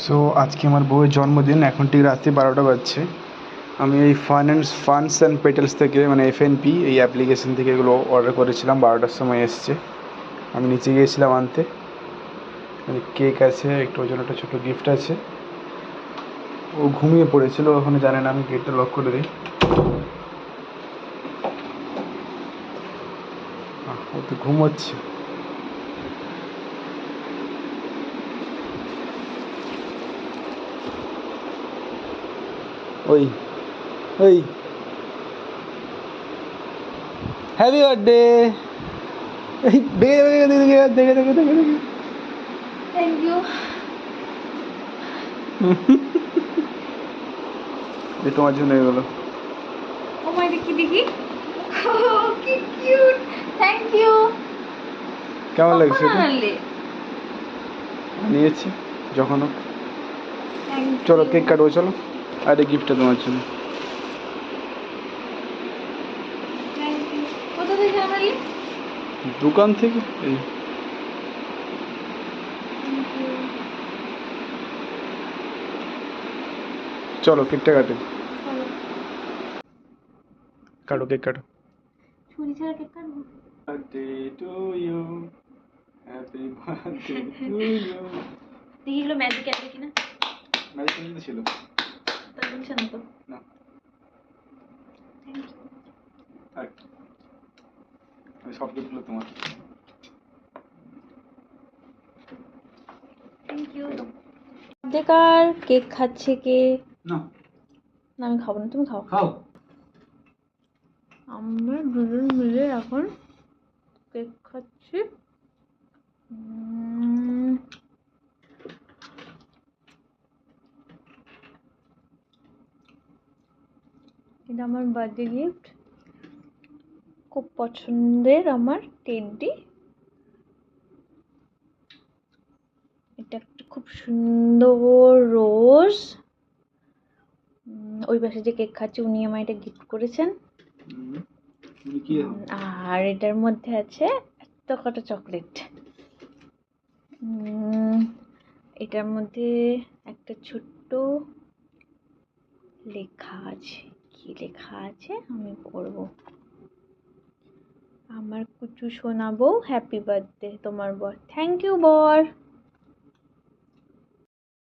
So আজকে আমার বউয়ের জন্মদিন, এখন ঠিক রাত্রি 12টা বাজছে। আমি এই ফান্ডস অ্যান্ড পেটেলস থেকে, মানে এফএনপি এই অ্যাপ্লিকেশন থেকে এগুলো অর্ডার করেছিলাম। 12টার সময় এসছে। আমি নিচে গিয়েছিলাম আনতে। কেক আছে, একটু ওর জন্য একটা ছোটো গিফট আছে। ও ঘুমিয়ে পড়েছিল, ওখানে জানে না, আমি গেটটা লক করে দিই। ও তো ঘুমোচ্ছে। ওই ওই হ্যাপি বার্থডে। দেখে দেখে দেখে দেখে দেখে দেখে দেখে থ্যাংক ইউ। তোমার জন্য এগুলো। ও মাই দেখি দেখি, কি কিউট। Thank you. কেমন কখন লাগছে এটা? আনলে? নিয়েছি যখন হোক। থ্যাংক চলো ইউ। কেক কাটবো, চলো। আর এই গিফটটা তোমার জন্য। Thank you. কোথা থেকে আনালি? দোকান থেকে। এই থ্যাংক ইউ। চলো কেকটা কাটে। চলো। কাটো, কেক কাটো। ছুরি ছাড়া কেক কাটবো? Birthday to you, happy birthday to you. দেখি এগুলো ম্যাজিক আছে কিনা। ম্যাজিক কিন্তু ছিল তা বলছে না তো। না। Thank you. থাক, আমি সব গিফটগুলো তোমার। Thank you. বেকার কেক খাচ্ছে কে? না না আমি খাবো না, তুমি খাও। খাও। আমরা দুজন মিলে এখন কেক খাচ্ছি। এটা আমার বার্থডে গিফট, খুব পছন্দের আমার টেডি। এটা একটা খুব সুন্দর রোজ। ওই পাশে যে কেক খাচ্ছি উনি আমায় এটা গিফট করেছেন। আর এটার মধ্যে আছে এত কটা চকলেট। এটার মধ্যে একটা ছোট্ট লেখা আছে, কি লেখা আছে আমি পড়বো। আমার কুচু শোনাবো, হ্যাপি বার্থডে তোমার বর। থ্যাংক ইউ বর।